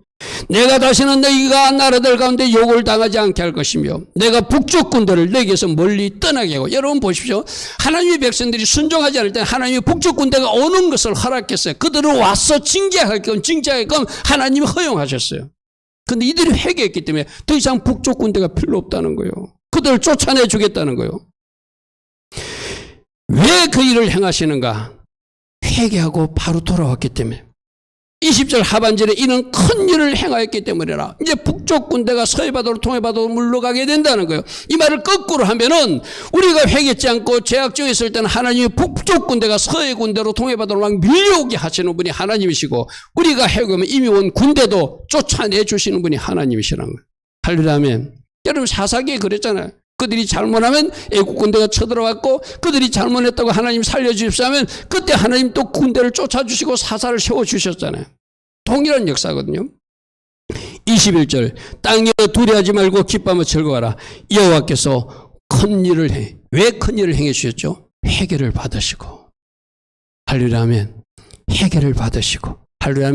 내가 다시는 너희가 나라들 가운데 욕을 당하지 않게 할 것이며 내가 북쪽 군대를 너희에게서 멀리 떠나게 하고. 여러분 보십시오. 하나님의 백성들이 순종하지 않을 때 하나님이 북쪽 군대가 오는 것을 허락했어요. 그들을 와서 징계하게끔 하나님이 허용하셨어요. 그런데 이들이 회개했기 때문에 더 이상 북쪽 군대가 필요 없다는 거예요. 그들을 쫓아내 주겠다는 거예요. 왜 그 일을 행하시는가? 회개하고 바로 돌아왔기 때문에. 20절 하반절에 이는 큰 일을 행하였기 때문이라. 이제 북쪽 군대가 서해바다로 통해바다로 물러가게 된다는 거예요. 이 말을 거꾸로 하면은 우리가 회개치 않고 죄악 중에 있을 때는 하나님이 북쪽 군대가 서해 군대로 통해바다로 막 밀려오게 하시는 분이 하나님이시고 우리가 회개하면 이미 온 군대도 쫓아내 주시는 분이 하나님이시라는 거예요. 할렐루야. 여러분 사사기에 그랬잖아요. 그들이 잘못하면 애국 군대가 쳐들어왔고 그들이 잘못했다고 하나님 살려주십사 하면 그때 하나님 또 군대를 쫓아주시고 사사를 세워주셨잖아요. 동일한 역사거든요. 21절 땅에 두려워하지 말고 기뻐하며 즐거워하라. 여호와께서 큰 일을 해. 왜 큰 일을 행해 주셨죠? 회개를 받으시고. 할렐루야. 회개를 받으시고. 할렐루야.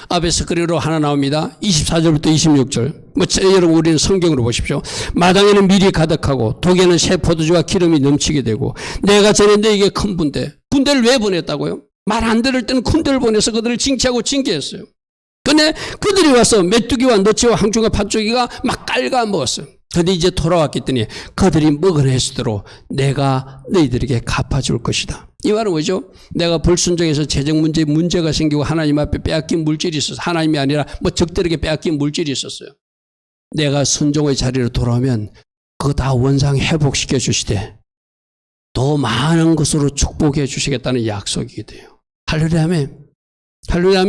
앞에 스크린으로 하나 나옵니다. 24절부터 26절. 여러분 우리는 성경으로 보십시오. 마당에는 밀이 가득하고 독에는 새 포도주와 기름이 넘치게 되고 내가 전에 너에게 큰 군대를 왜 보냈다고요? 말 안 들을 때는 군대를 보내서 그들을 징치하고 징계했어요. 근데 그들이 와서 메뚜기와 너치와 항중과 팥죽이가 막 깔가 먹었어요. 그런데 이제 돌아왔기 때문에 그들이 먹은 횟수대로 내가 너희들에게 갚아줄 것이다. 이 말은 뭐죠? 내가 불순종해서 재정 문제가 생기고 하나님 앞에 빼앗긴 물질이 있었어요. 하나님이 아니라 적들에게 빼앗긴 물질이 있었어요. 내가 순종의 자리로 돌아오면 그거 다 원상 회복시켜 주시되 더 많은 것으로 축복해 주시겠다는 약속이 돼요. 할렐루야. 할렐루야.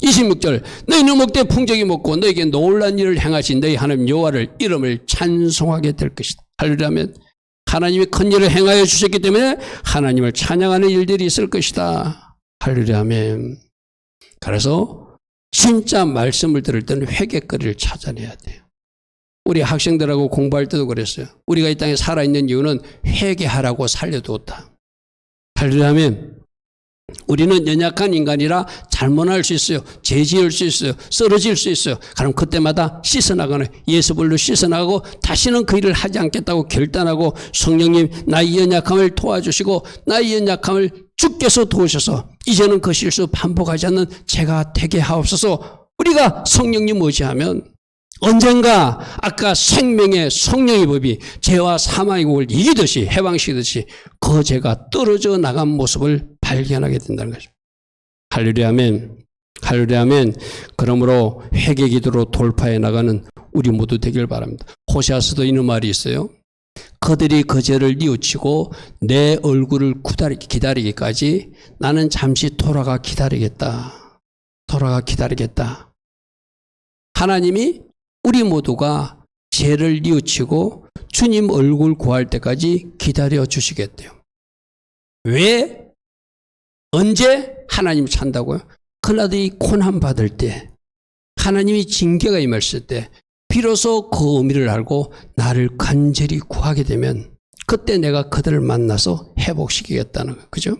26절 너희는 먹되 풍족히 먹고 너에게 놀란 일을 행하신 너희 하나님 여호와를 이름을 찬송하게 될 것이다. 할렐루야. 하나님이 큰 일을 행하여 주셨기 때문에 하나님을 찬양하는 일들이 있을 것이다. 할렐루야. 그래서 진짜 말씀을 들을 때는 회개거리를 찾아내야 돼요. 우리 학생들하고 공부할 때도 그랬어요. 우리가 이 땅에 살아있는 이유는 회개하라고 살려두었다. 하려면 우리는 연약한 인간이라 잘못할 수 있어요. 죄 지을 수 있어요. 쓰러질 수 있어요. 그럼 그때마다 씻어나가는 예수불로 씻어나가고 다시는 그 일을 하지 않겠다고 결단하고 성령님 나의 연약함을 도와주시고 나의 연약함을 주께서 도우셔서 이제는 그 실수 반복하지 않는 제가 되게 하옵소서. 우리가 성령님 의지하면 언젠가 아까 생명의 성령의 법이 죄와 사망의 곡을 이기듯이 해방시키듯이 그 죄가 떨어져 나간 모습을 발견하게 된다는 거죠. 할렐루야 아멘. 할렐루야 아멘. 그러므로 회개 기도로 돌파해 나가는 우리 모두 되길 바랍니다. 호세아서도 이런 말이 있어요. 그들이 그 죄를 뉘우치고 내 얼굴을 기다리기까지 나는 잠시 돌아가 기다리겠다. 돌아가 기다리겠다. 하나님이 우리 모두가 죄를 뉘우치고 주님 얼굴 구할 때까지 기다려 주시겠대요. 왜? 언제? 하나님을 찬다고요? 그나들이 고난 받을 때, 하나님이 징계가 임했을 때 비로소 그 의미를 알고 나를 간절히 구하게 되면 그때 내가 그들을 만나서 회복시키겠다는 거예요. 그죠?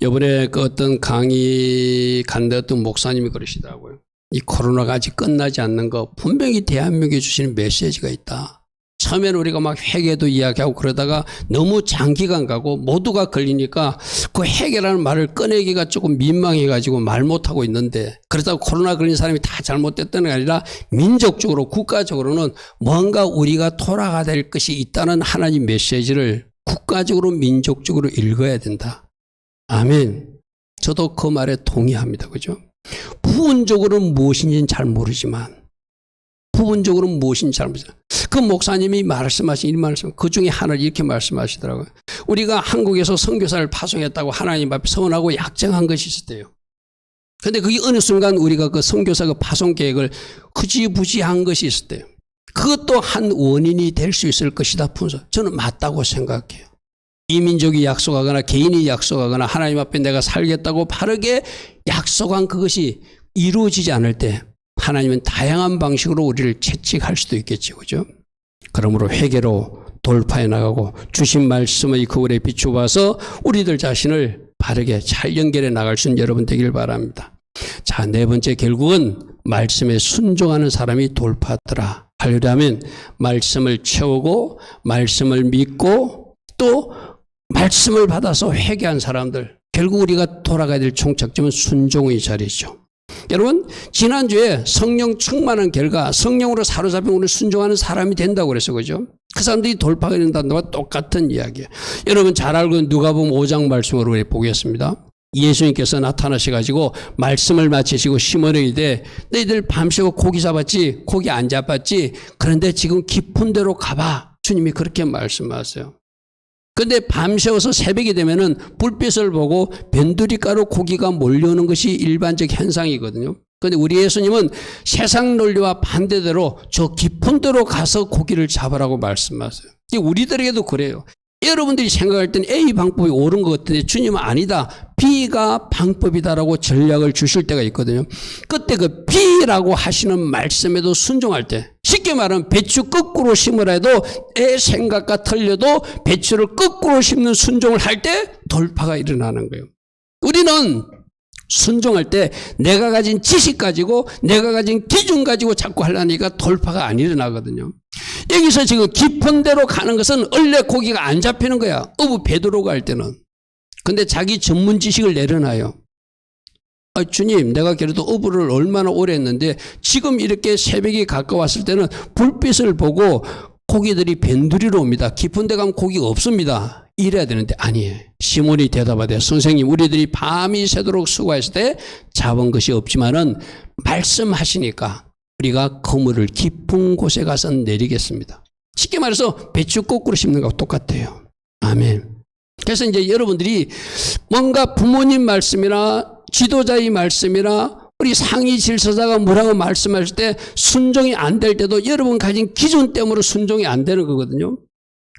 이번에 그 어떤 강의 간데 어떤 목사님이 그러시더라고요. 이 코로나가 아직 끝나지 않는 거 분명히 대한민국에 주시는 메시지가 있다. 처음에는 우리가 막 회개도 이야기하고 그러다가 너무 장기간 가고 모두가 걸리니까 그 회개라는 말을 꺼내기가 조금 민망해가지고 말 못하고 있는데 그렇다고 코로나 걸린 사람이 다 잘못됐다는 게 아니라 민족적으로 국가적으로는 뭔가 우리가 돌아가야 될 것이 있다는 하나님 메시지를 국가적으로 민족적으로 읽어야 된다. 아멘. 저도 그 말에 동의합니다. 그죠? 부분적으로는 무엇인지는 잘 모르지만 부분적으로는 무엇인지 잘 모르지만 그 목사님이 말씀하신 이 말씀 그 중에 하나를 이렇게 말씀하시더라고요. 우리가 한국에서 선교사를 파송했다고 하나님 앞에 서원하고 약정한 것이 있었대요. 그런데 그게 어느 순간 우리가 그 선교사 그 파송 계획을 흐지부지한 것이 있었대요. 그것도 한 원인이 될 수 있을 것이다. 저는 맞다고 생각해요. 이민족이 약속하거나 개인이 약속하거나 하나님 앞에 내가 살겠다고 바르게 약속한 그것이 이루어지지 않을 때 하나님은 다양한 방식으로 우리를 채찍할 수도 있겠죠. 그죠? 그러므로 회개로 돌파해 나가고 주신 말씀의 거울에 비추어서 우리들 자신을 바르게 잘 연결해 나갈 수 있는 여러분 되길 바랍니다. 자, 네 번째 결국은 말씀에 순종하는 사람이 돌파하더라. 하려면 말씀을 채우고 말씀을 믿고 또 말씀을 받아서 회개한 사람들 결국 우리가 돌아가야 될 총착점은 순종의 자리죠. 여러분 지난주에 성령 충만한 결과 성령으로 사로잡힌 우리 순종하는 사람이 된다고 그래서 그죠? 그 사람들이 돌파가 된다는 것과 똑같은 이야기예요. 여러분 잘 알고 있는 누가복음 5장 말씀으로 우리 보겠습니다. 예수님께서 나타나셔가지고 말씀을 마치시고 시몬에게 이르되 너희들 밤새고 고기 잡았지? 고기 안 잡았지? 그런데 지금 깊은 데로 가봐. 주님이 그렇게 말씀하세요. 그런데 밤새워서 새벽이 되면은 불빛을 보고 변두리가루 고기가 몰려오는 것이 일반적 현상이거든요. 그런데 우리 예수님은 세상 논리와 반대대로 저 깊은 데로 가서 고기를 잡으라고 말씀하세요. 우리들에게도 그래요. 여러분들이 생각할 때는 A 방법이 옳은 것 같은데 주님은 아니다. B가 방법이다라고 전략을 주실 때가 있거든요. 그때 그 B라고 하시는 말씀에도 순종할 때 쉽게 말하면 배추 거꾸로 심으라 해도 내 생각과 틀려도 배추를 거꾸로 심는 순종을 할 때 돌파가 일어나는 거예요. 우리는 순종할 때 내가 가진 지식 가지고 내가 가진 기준 가지고 자꾸 하려니까 돌파가 안 일어나거든요. 여기서 지금 깊은 데로 가는 것은 원래 고기가 안 잡히는 거야. 어부 베드로가 할 때는. 근데 자기 전문 지식을 내려놔요. 아, 주님 내가 그래도 어부를 얼마나 오래 했는데 지금 이렇게 새벽이 가까웠을 때는 불빛을 보고 고기들이 변두리로 옵니다. 깊은 데 가면 고기가 없습니다. 이래야 되는데 아니에요. 시몬이 대답하되 선생님 우리들이 밤이 새도록 수고했을 때 잡은 것이 없지만은 말씀하시니까 우리가 그물을 깊은 곳에 가서 내리겠습니다. 쉽게 말해서 배추 거꾸로 심는 거하고 똑같아요. 아멘. 그래서 이제 여러분들이 뭔가 부모님 말씀이나 지도자의 말씀이나 우리 상위 질서자가 뭐라고 말씀하실 때 순종이 안 될 때도 여러분 가진 기준 때문에 순종이 안 되는 거거든요.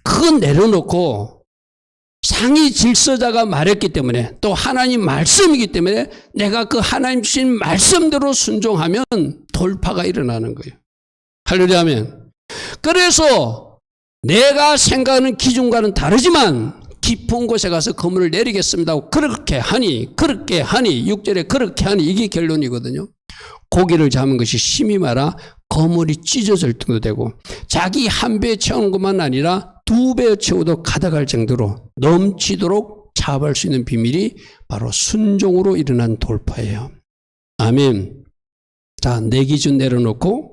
그건 내려놓고 상위 질서자가 말했기 때문에 또 하나님 말씀이기 때문에 내가 그 하나님 주신 말씀대로 순종하면 돌파가 일어나는 거예요. 할렐루야 아멘. 그래서 내가 생각하는 기준과는 다르지만 깊은 곳에 가서 그물을 내리겠습니다 하고 그렇게 하니 6절에 그렇게 하니 이게 결론이거든요. 고기를 잡은 것이 심히 많아 그물이 찢어질 정도 되고 자기 한 배에 채우는 것만 아니라 2배에 채워도 가득할 정도로 넘치도록 잡을 수 있는 비밀이 바로 순종으로 일어난 돌파예요. 아멘. 자, 내 기준 내려놓고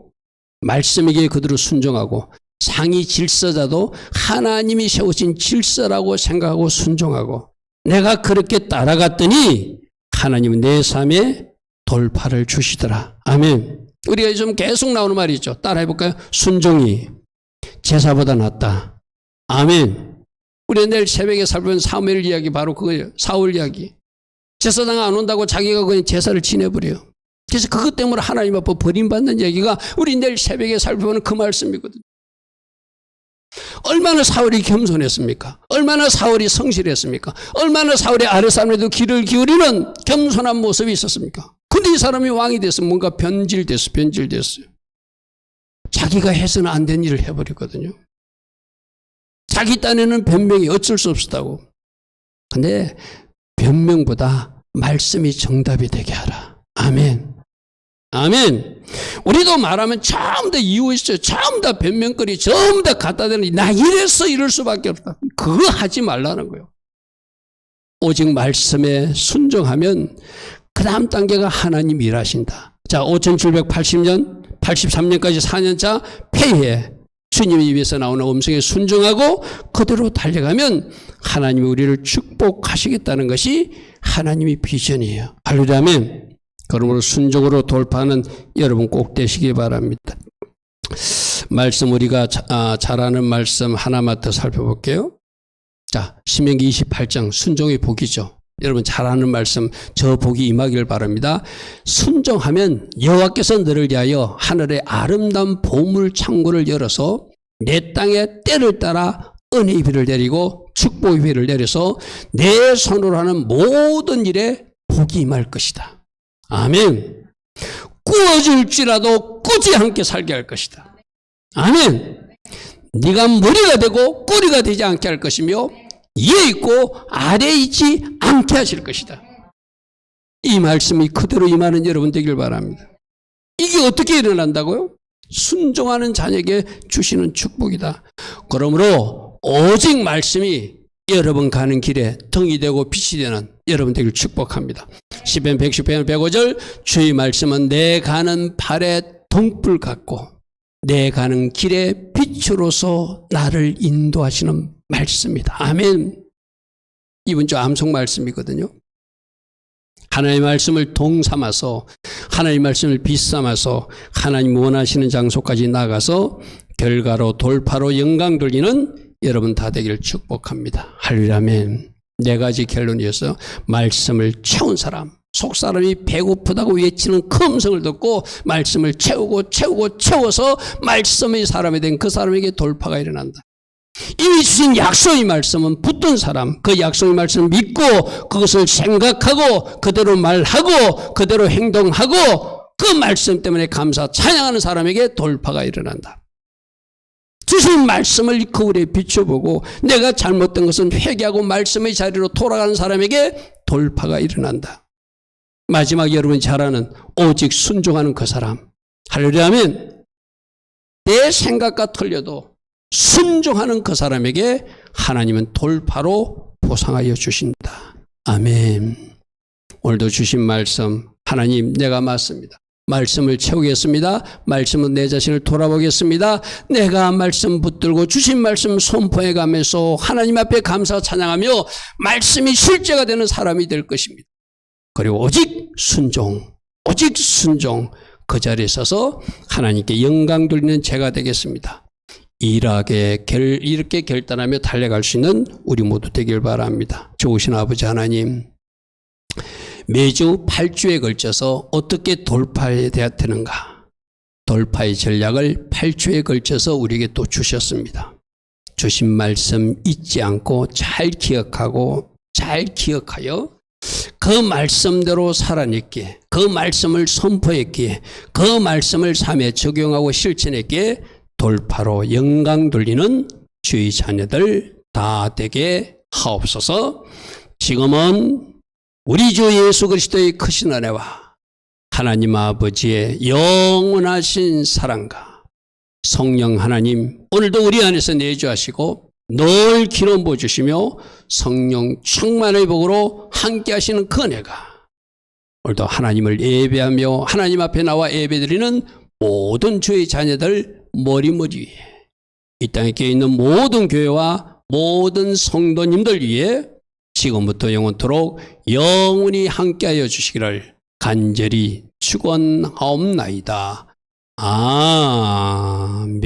말씀에게 그대로 순종하고 상위 질서자도 하나님이 세우신 질서라고 생각하고 순종하고 내가 그렇게 따라갔더니 하나님은 내 삶에 돌파를 주시더라. 아멘. 우리가 좀 계속 나오는 말이 있죠. 따라해 볼까요? 순종이 제사보다 낫다. 아멘. 우리 내일 새벽에 살펴본 사무엘 이야기 바로 그거예요. 사울 이야기. 제사장 안 온다고 자기가 그냥 제사를 지내버려요. 그래서 그것 때문에 하나님 앞에 버림받는 얘기가 우리 내일 새벽에 살펴보는 그 말씀이거든요. 얼마나 사울이 겸손했습니까? 얼마나 사울이 성실했습니까? 얼마나 사울의 아랫사람에도 귀를 기울이는 겸손한 모습이 있었습니까? 근데 이 사람이 왕이 됐으면 뭔가 변질됐어요. 자기가 해서는 안 된 일을 해버렸거든요. 자기 딴에는 변명이 어쩔 수 없었다고. 근데 변명보다 말씀이 정답이 되게 하라. 아멘. 아멘. 우리도 말하면 전부 다 이유 있어요. 전부 다 변명거리, 전부 다 갖다 대는 나 이래서 이럴 수밖에 없다. 그거 하지 말라는 거예요. 오직 말씀에 순종하면 그 다음 단계가 하나님 일하신다. 자, 5780년, 83년까지 4년차 폐해 주님 입에서 나오는 음성에 순종하고 그대로 달려가면 하나님이 우리를 축복하시겠다는 것이 하나님의 비전이에요. 할렐루야 아멘. 그러므로 순종으로 돌파하는 여러분 꼭 되시기 바랍니다. 말씀 우리가 잘 아는 말씀 하나만 더 살펴볼게요. 자, 신명기 28장 순종의 복이죠. 여러분 잘 아는 말씀 저 복이 임하기를 바랍니다. 순종하면 여호와께서 너를 위하여 하늘의 아름다운 보물 창고를 열어서 내 땅에 때를 따라 은혜의 비를 내리고 축복의 비를 내려서 내 손으로 하는 모든 일에 복이 임할 것이다. 아멘. 구워질지라도 꾸지 않게 살게 할 것이다. 아멘. 네가 머리가 되고 꼬리가 되지 않게 할 것이며 위에 있고 아래에 있지 않게 하실 것이다. 이 말씀이 그대로 임하는 여러분 되길 바랍니다. 이게 어떻게 일어난다고요? 순종하는 자녀에게 주시는 축복이다. 그러므로 오직 말씀이 여러분 가는 길에 등이 되고 빛이 되는 여러분 되길 축복합니다. 시편 110편 105절 주의 말씀은 내 가는 발에 등불 같고 내 가는 길에 빛으로서 나를 인도하시는 말씀이다. 아멘. 이번 주 암송 말씀이거든요. 하나님의 말씀을 동 삼아서 하나님의 말씀을 빛 삼아서 하나님 원하시는 장소까지 나가서 결과로 돌파로 영광 돌리는 여러분 다 되기를 축복합니다. 할렐루야 아멘. 네 가지 결론이어서 말씀을 채운 사람, 속사람이 배고프다고 외치는 그 음성을 듣고 말씀을 채워서 말씀의 사람이 된 그 사람에게 돌파가 일어난다. 이미 주신 약속의 말씀은 붙든 사람, 그 약속의 말씀을 믿고 그것을 생각하고 그대로 말하고 그대로 행동하고 그 말씀 때문에 감사 찬양하는 사람에게 돌파가 일어난다. 주신 말씀을 거울에 비춰보고 내가 잘못된 것은 회개하고 말씀의 자리로 돌아가는 사람에게 돌파가 일어난다. 마지막 여러분이 잘 아는 오직 순종하는 그 사람. 할렐루야 아멘. 내 생각과 틀려도 순종하는 그 사람에게 하나님은 돌파로 보상하여 주신다. 아멘. 오늘도 주신 말씀 하나님 내가 맞습니다. 말씀을 채우겠습니다. 말씀은 내 자신을 돌아보겠습니다. 내가 말씀 붙들고 주신 말씀 선포해 가면서 하나님 앞에 감사 찬양하며 말씀이 실제가 되는 사람이 될 것입니다. 그리고 오직 순종 그 자리에 서서 하나님께 영광 돌리는 제가 되겠습니다. 이렇게 결단하며 달려갈 수 있는 우리 모두 되길 바랍니다. 좋으신 아버지 하나님, 매주 8주에 걸쳐서 어떻게 돌파해야 되는가? 돌파의 전략을 8주에 걸쳐서 우리에게 또 주셨습니다. 주신 말씀 잊지 않고 잘 기억하여 그 말씀대로 살아냈기에, 그 말씀을 선포했기에, 그 말씀을 삶에 적용하고 실천했기에 돌파로 영광 돌리는 주의 자녀들 다 되게 하옵소서. 지금은 우리 주 예수 그리스도의 크신 은혜와 하나님 아버지의 영원하신 사랑과 성령 하나님 오늘도 우리 안에서 내주하시고 늘 기름 부어주시며 성령 충만의 복으로 함께 하시는 그 은혜가 오늘도 하나님을 예배하며 하나님 앞에 나와 예배드리는 모든 주의 자녀들 머리머리 위에 이 땅에 깨어있는 모든 교회와 모든 성도님들 위해 지금부터 영원토록 영원히 함께하여 주시기를 간절히 축원하옵나이다. 아멘.